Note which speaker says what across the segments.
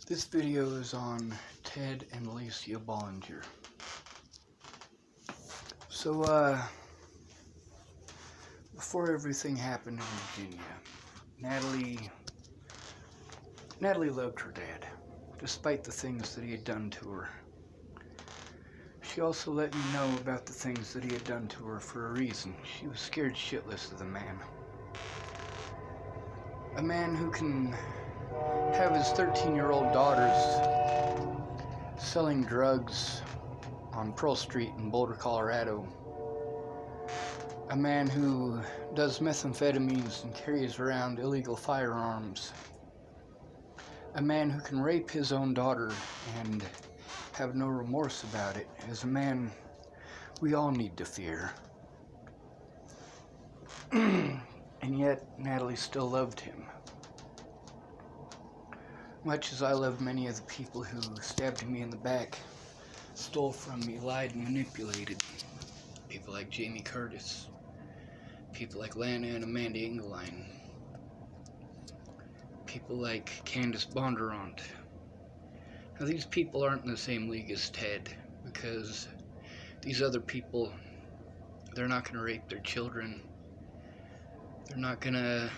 Speaker 1: This video is on Ted and Alicia Bollinger. So, before everything happened in Virginia, Natalie loved her dad, despite the things that he had done to her. She also let me know about the things that he had done to her for a reason. She was scared shitless of the man. A man who can have his 13-year-old daughters selling drugs on Pearl Street in Boulder, Colorado. A man who does methamphetamines and carries around illegal firearms. A man who can rape his own daughter and have no remorse about it is a man we all need to fear. And yet, Natalie still loved him. Much as I love many of the people who stabbed me in the back, stole from me, lied, and manipulated. People like Jamie Curtis. People like Lana and Amanda Engeline. People like Candace Bondurant. Now, these people aren't in the same league as Ted, because these other people, they're not going to rape their children. They're not going to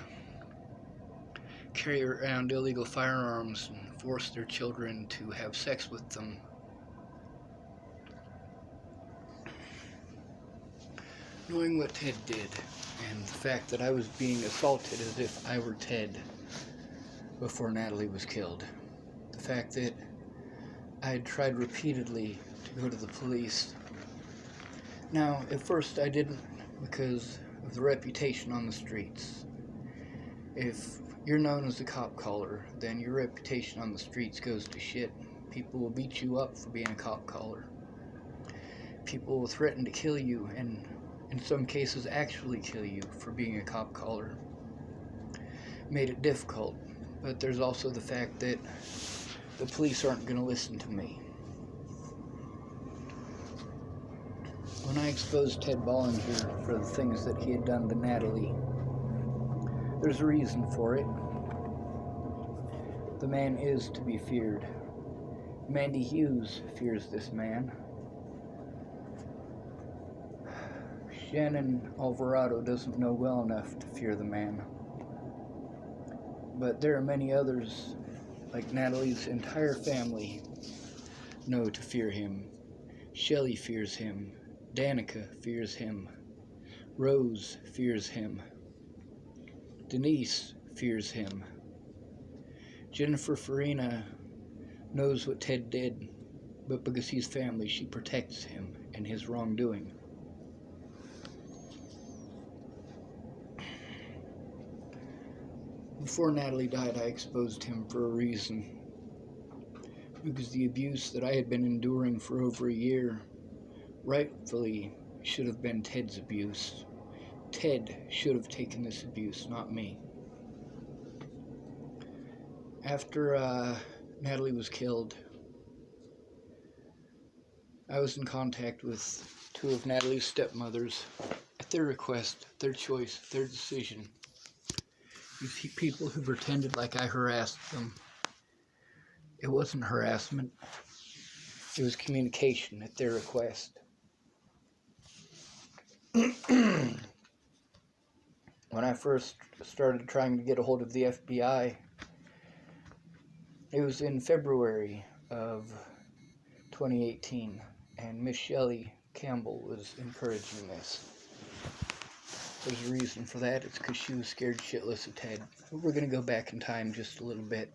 Speaker 1: carry around illegal firearms and force their children to have sex with them. Knowing what Ted did, and the fact that I was being assaulted as if I were Ted before Natalie was killed. The fact that I had tried repeatedly to go to the police. Now, at first I didn't, because of the reputation on the streets. If you're known as a cop caller, then your reputation on the streets goes to shit. People will beat you up for being a cop caller. People will threaten to kill you, and in some cases actually kill you for being a cop caller. Made it difficult, but there's also the fact that the police aren't going to listen to me. When I exposed Ted Bollinger for the things that he had done to Natalie, there's a reason for it. The man is to be feared. Mandy Hughes fears this man. Shannon Alvarado doesn't know well enough to fear the man. But there are many others, like Natalie's entire family, know to fear him. Shelley fears him. Danica fears him. Rose fears him. Denise fears him. Jennifer Farina knows what Ted did, but because he's family, she protects him and his wrongdoing. Before Natalie died, I exposed him for a reason. Because the abuse that I had been enduring for over a year rightfully should have been Ted's abuse. Ted should have taken this abuse, not me. After Natalie was killed, I was in contact with two of Natalie's stepmothers at their request, their choice, their decision. These people who pretended like I harassed them. It wasn't harassment. It was communication at their request. When I first started trying to get a hold of the FBI, it was in February of 2018, and Miss Shelley Campbell was encouraging this. There's a reason for that. It's because she was scared shitless of Ted. We're going to go back in time just a little bit.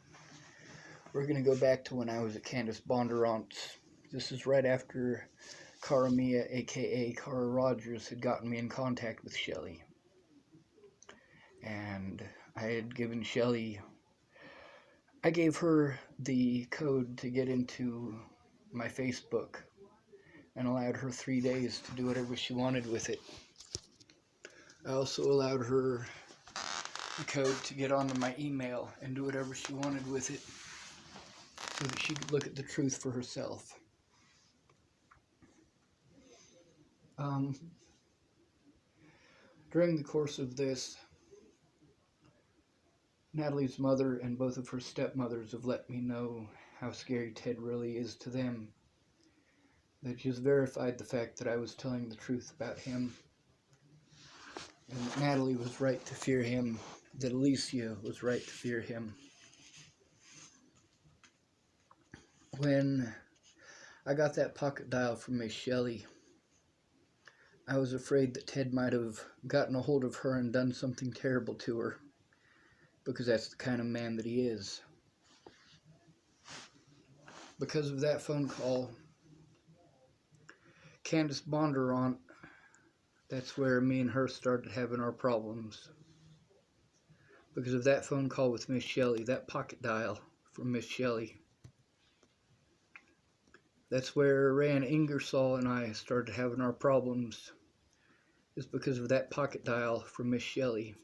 Speaker 1: We're going to go back to when I was at Candace Bondurant's. This is right after Cara Mia, a.k.a. Cara Rogers, had gotten me in contact with Shelley. And I had given Shelley... I gave her the code to get into my Facebook and allowed her 3 days to do whatever she wanted with it. I also allowed her the code to get onto my email and do whatever she wanted with it so that she could look at the truth for herself. During the course of this, Natalie's mother and both of her stepmothers have let me know how scary Ted really is to them. That just verified the fact that I was telling the truth about him. And that Natalie was right to fear him. That Alicia was right to fear him. When I got that pocket dial from Miss Shelley, I was afraid that Ted might have gotten a hold of her and done something terrible to her, because that's the kind of man that he is. Because of that phone call, Candace Bondurant, that's where me and her started having our problems. Because of that phone call with Miss Shelley, that pocket dial from Miss Shelley. That's where Rand Ingersoll and I started having our problems. Is because of that pocket dial from Miss Shelley.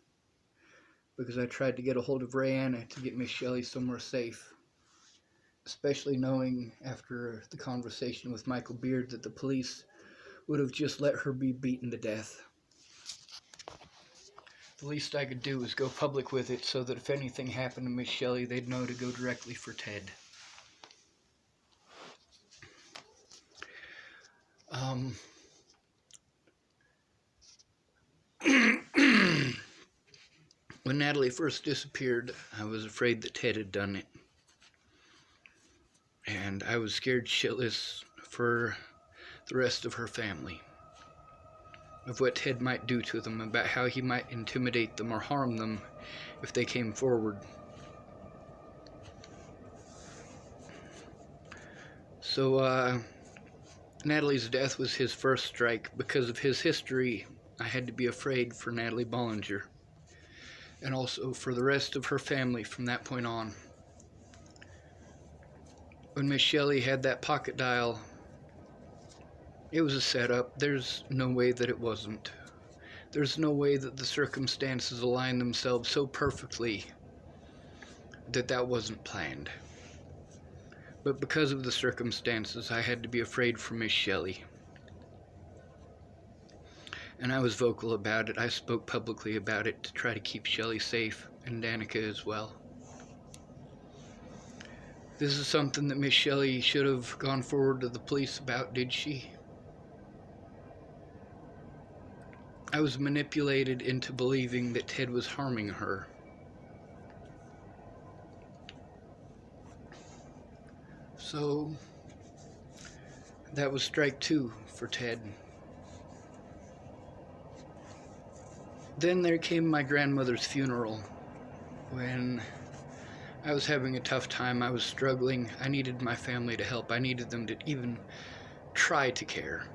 Speaker 1: Because I tried to get a hold of Rayanne to get Miss Shelley somewhere safe. Especially knowing after the conversation with Michael Beard that the police would have just let her be beaten to death. The least I could do was go public with it so that if anything happened to Miss Shelley, they'd know to go directly for Ted. When Natalie first disappeared, I was afraid that Ted had done it. And I was scared shitless for the rest of her family. Of what Ted might do to them, about how he might intimidate them or harm them if they came forward. So, Natalie's death was his first strike. Because of his history, I had to be afraid for Natalie Bollinger. And also for the rest of her family from that point on. When Miss Shelley had that pocket dial, it was a setup. There's no way that it wasn't. There's no way that the circumstances aligned themselves so perfectly that that wasn't planned. But because of the circumstances, I had to be afraid for Miss Shelley. And I was vocal about it. I spoke publicly about it to try to keep Shelley safe, and Danica as well. This is something that Miss Shelley should have gone forward to the police about, did she? I was manipulated into believing that Ted was harming her. So, that was strike two for Ted. Then there came my grandmother's funeral. When I was having a tough time, I was struggling, I needed my family to help. I needed them to even try to care.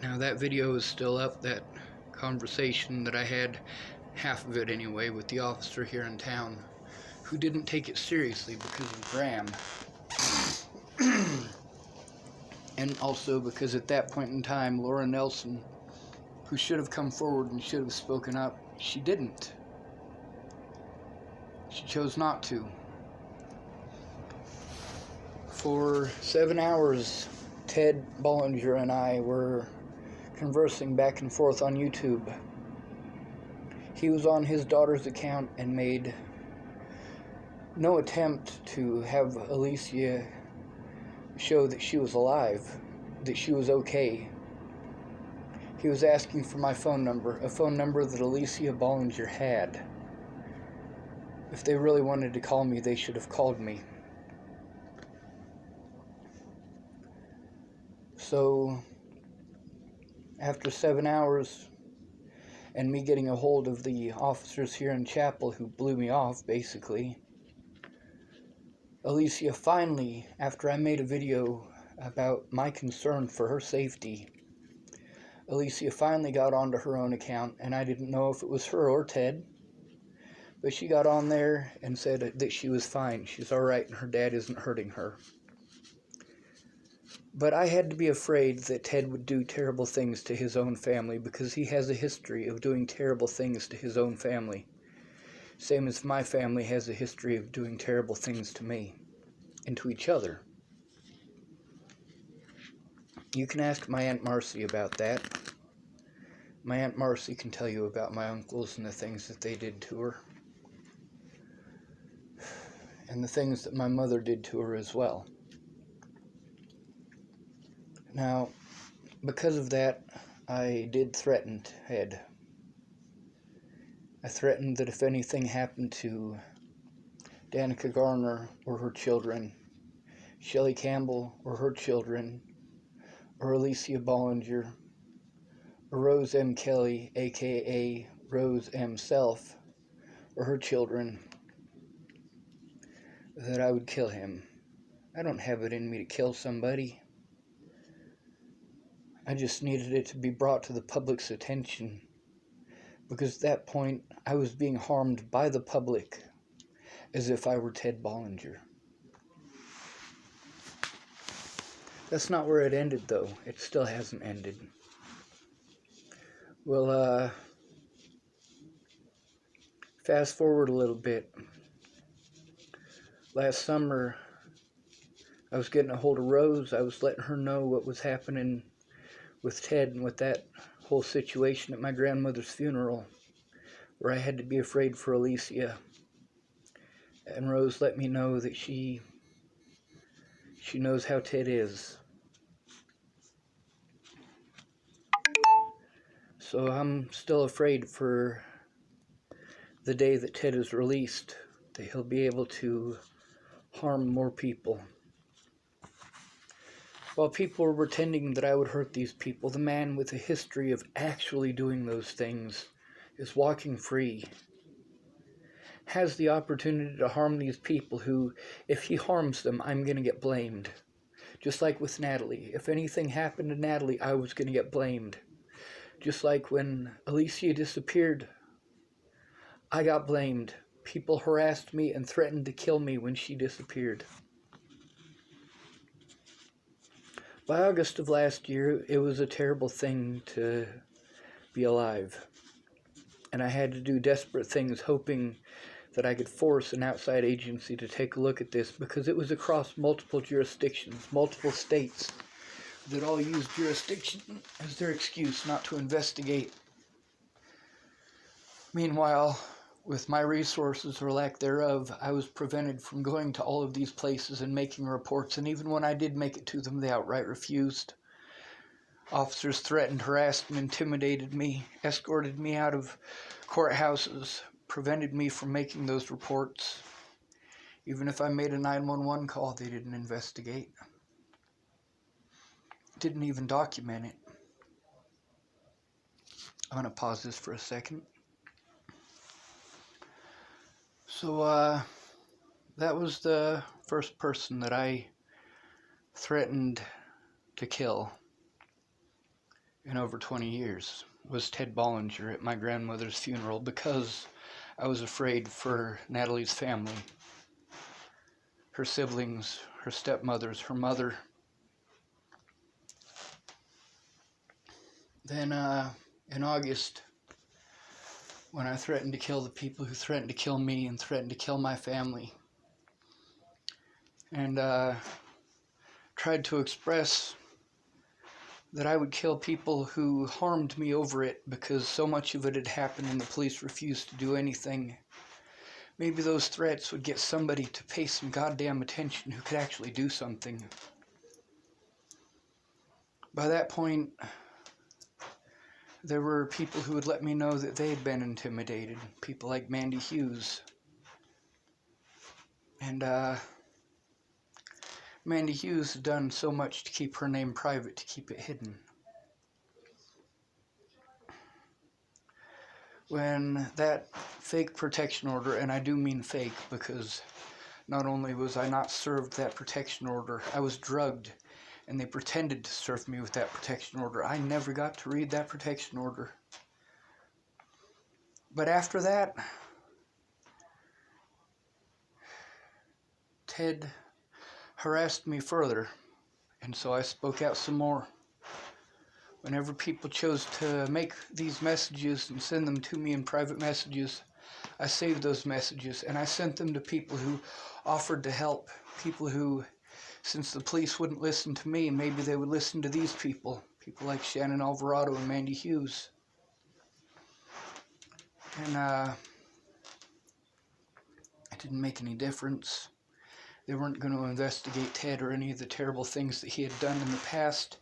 Speaker 1: Now that video is still up, that conversation that I had, half of it anyway, with the officer here in town, who didn't take it seriously because of Graham. And also because at that point in time, Laura Nelson, who should have come forward and should have spoken up, she didn't. She chose not to. For 7 hours, Ted Bollinger and I were conversing back and forth on YouTube. He was on his daughter's account and made no attempt to have Alicia show that she was alive, that she was okay. He was asking for my phone number, a phone number that Alicia Bollinger had. If they really wanted to call me, they should have called me. So, after 7 hours, and me getting a hold of the officers here in Chapel who blew me off, basically, Alicia finally, after I made a video about my concern for her safety, Alicia finally got onto her own account, and I didn't know if it was her or Ted, but she got on there and said that she was fine, she's alright, and her dad isn't hurting her. But I had to be afraid that Ted would do terrible things to his own family, because he has a history of doing terrible things to his own family. Same as my family has a history of doing terrible things to me, and to each other. You can ask my Aunt Marcy about that. My Aunt Marcy can tell you about my uncles and the things that they did to her. and the things that my mother did to her as well. Now, because of that, I did threaten Ted. I threatened that if anything happened to Danica Garner or her children, Shelley Campbell or her children, or Alicia Bollinger, or Rose M. Kelly, aka Rose M. Self, or her children, that I would kill him. I don't have it in me to kill somebody. I just needed it to be brought to the public's attention, because at that point I was being harmed by the public as if I were Ted Bollinger. That's not where it ended, though. It still hasn't ended. Well, fast forward a little bit. Last summer, I was getting a hold of Rose. I was letting her know what was happening with Ted and with that whole situation at my grandmother's funeral, where I had to be afraid for Alicia. And Rose let me know that she knows how Ted is. So I'm still afraid for the day that Ted is released, that he'll be able to harm more people. While people were pretending that I would hurt these people, the man with a history of actually doing those things is walking free, has the opportunity to harm these people who, if he harms them, I'm going to get blamed. Just like with Natalie. If anything happened to Natalie, I was going to get blamed. Just like when Alicia disappeared, I got blamed. People harassed me and threatened to kill me when she disappeared. By August of last year, it was a terrible thing to be alive. And I had to do desperate things hoping that I could force an outside agency to take a look at this, because it was across multiple jurisdictions, multiple states, that all used jurisdiction as their excuse not to investigate. Meanwhile, with my resources or lack thereof, I was prevented from going to all of these places and making reports, and even when I did make it to them, they outright refused. Officers threatened, harassed, and intimidated me, escorted me out of courthouses, prevented me from making those reports. Even if I made a 911 call, they didn't investigate. Didn't even document it. I'm going to pause this for a second. So, that was the first person that I threatened to kill in over 20 years, was Ted Bollinger at my grandmother's funeral, because I was afraid for Natalie's family, her siblings, her stepmothers, her mother. Then, in August, when I threatened to kill the people who threatened to kill me and threatened to kill my family, and tried to express that I would kill people who harmed me over it, because so much of it had happened and the police refused to do anything. Maybe those threats would get somebody to pay some goddamn attention who could actually do something. By that point, there were people who would let me know that they had been intimidated. People like Mandy Hughes. And Mandy Hughes had done so much to keep her name private, to keep it hidden. When that fake protection order, and I do mean fake, because not only was I not served that protection order, I was drugged, and they pretended to serve me with that protection order. I never got to read that protection order. But after that, Ted harassed me further, and so I spoke out some more. Whenever people chose to make these messages and send them to me in private messages, I saved those messages, and I sent them to people who offered to help, people who, since the police wouldn't listen to me, maybe they would listen to these people like Shannon Alvarado and Mandy Hughes. And it didn't make any difference. They weren't going to investigate Ted or any of the terrible things that he had done in the past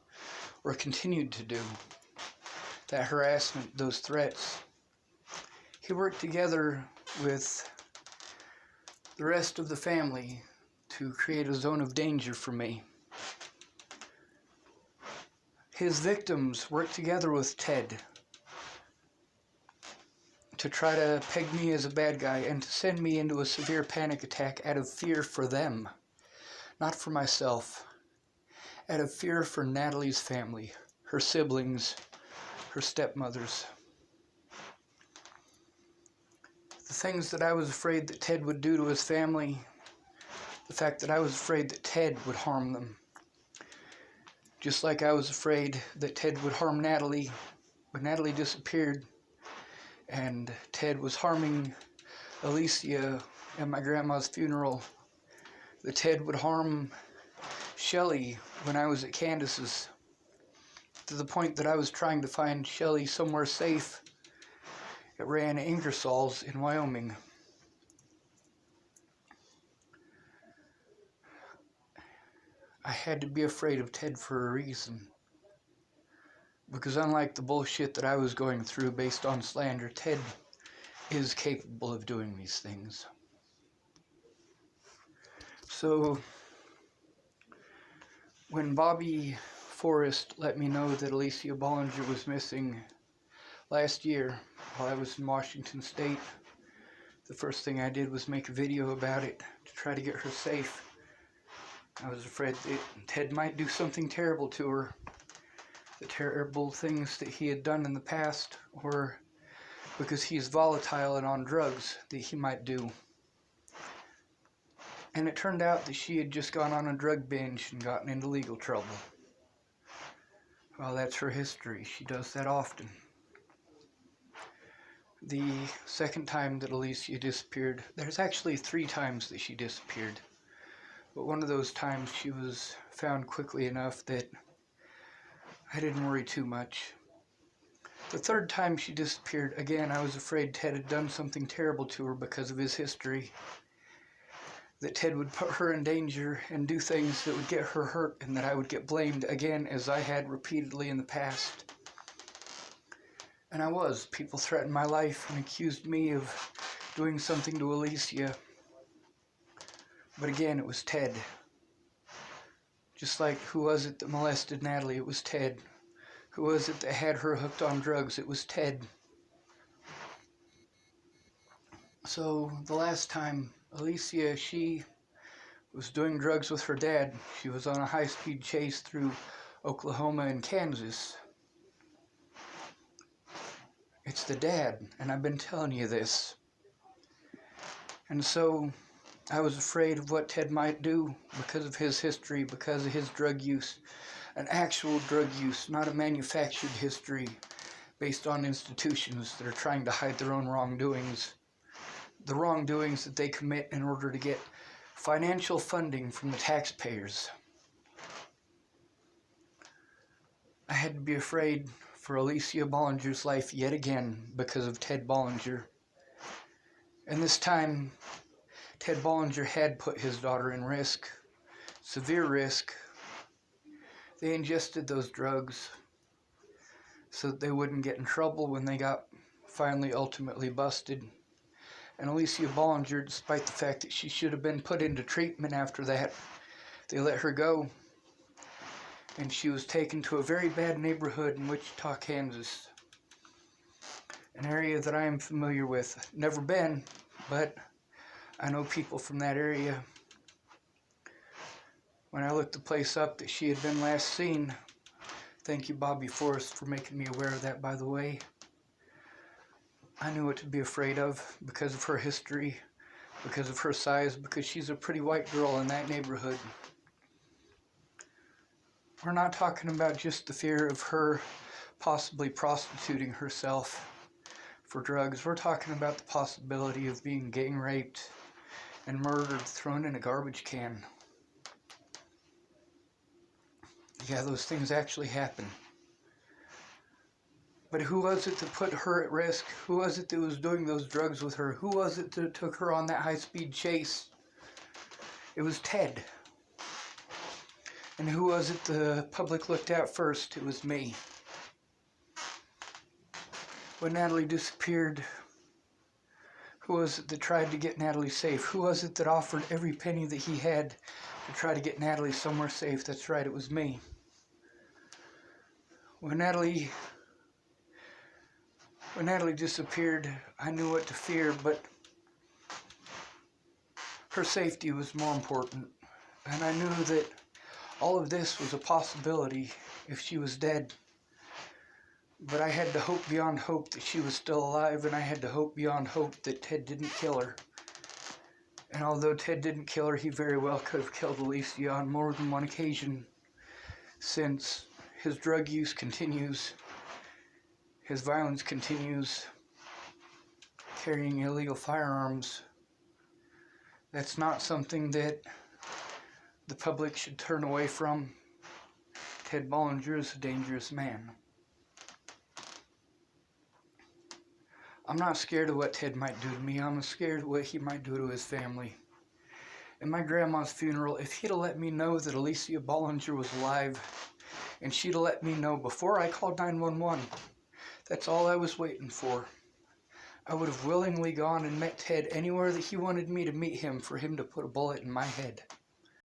Speaker 1: or continued to do. That harassment, those threats. He worked together with the rest of the family to create a zone of danger for me. His victims worked together with Ted to try to peg me as a bad guy and to send me into a severe panic attack out of fear for them, not for myself, out of fear for Natalie's family, her siblings, her stepmothers. The things that I was afraid that Ted would do to his family, the fact that I was afraid that Ted would harm them. Just like I was afraid that Ted would harm Natalie when Natalie disappeared and Ted was harming Alicia at my grandma's funeral, that Ted would harm Shelley when I was at Candace's, to the point that I was trying to find Shelley somewhere safe at Ray Ingersoll's in Wyoming. I had to be afraid of Ted for a reason. Because unlike the bullshit that I was going through based on slander, Ted is capable of doing these things. So, when Bobby Forrest let me know that Alicia Bollinger was missing last year while I was in Washington State, the first thing I did was make a video about it to try to get her safe. I was afraid that Ted might do something terrible to her. The terrible things that he had done in the past, or because he's volatile and on drugs, that he might do. And it turned out that she had just gone on a drug binge and gotten into legal trouble. Well, that's her history. She does that often. The second time that Alicia disappeared, there's actually 3 times that she disappeared. But one of those times she was found quickly enough that I didn't worry too much. The third time she disappeared, again, I was afraid Ted had done something terrible to her because of his history. That Ted would put her in danger and do things that would get her hurt, and that I would get blamed again, as I had repeatedly in the past. And I was. People threatened my life and accused me of doing something to Alicia. But again, it was Ted. Just like, who was it that molested Natalie? It was Ted. Who was it that had her hooked on drugs? It was Ted. So, the last time, Alicia, she was doing drugs with her dad. She was on a high-speed chase through Oklahoma and Kansas. It's the dad, and I've been telling you this. And so, I was afraid of what Ted might do because of his history, because of his drug use. An actual drug use, not a manufactured history based on institutions that are trying to hide their own wrongdoings. The wrongdoings that they commit in order to get financial funding from the taxpayers. I had to be afraid for Alicia Bollinger's life yet again because of Ted Bollinger. And this time, Ted Bollinger had put his daughter in risk, severe risk. They ingested those drugs so that they wouldn't get in trouble when they got finally ultimately busted. And Alicia Bollinger, despite the fact that she should have been put into treatment after that, they let her go. And she was taken to a very bad neighborhood in Wichita, Kansas. An area that I am familiar with. Never been, but I know people from that area. When I looked the place up that she had been last seen, thank you, Bobby Forrest, for making me aware of that, by the way. I knew what to be afraid of because of her history, because of her size, because she's a pretty white girl in that neighborhood. We're not talking about just the fear of her possibly prostituting herself for drugs. We're talking about the possibility of being gang raped and murdered, thrown in a garbage can. Yeah, those things actually happen. But who was it that put her at risk? Who was it that was doing those drugs with her? Who was it that took her on that high-speed chase? It was Ted. And who was it the public looked at first? It was me. When Natalie disappeared, who was it that tried to get Natalie safe? Who was it that offered every penny that he had to try to get Natalie somewhere safe? That's right, it was me. When Natalie disappeared, I knew what to fear, but her safety was more important. And I knew that all of this was a possibility if she was dead. But I had to hope beyond hope that she was still alive, and I had to hope beyond hope that Ted didn't kill her. And although Ted didn't kill her, he very well could have killed Alicia on more than one occasion, since his drug use continues, his violence continues, carrying illegal firearms. That's not something that the public should turn away from. Ted Bollinger is a dangerous man. I'm not scared of what Ted might do to me. I'm scared of what he might do to his family. At my grandma's funeral, if he'd have let me know that Alicia Bollinger was alive, and she'd have let me know before I called 911, that's all I was waiting for. I would have willingly gone and met Ted anywhere that he wanted me to meet him for him to put a bullet in my head.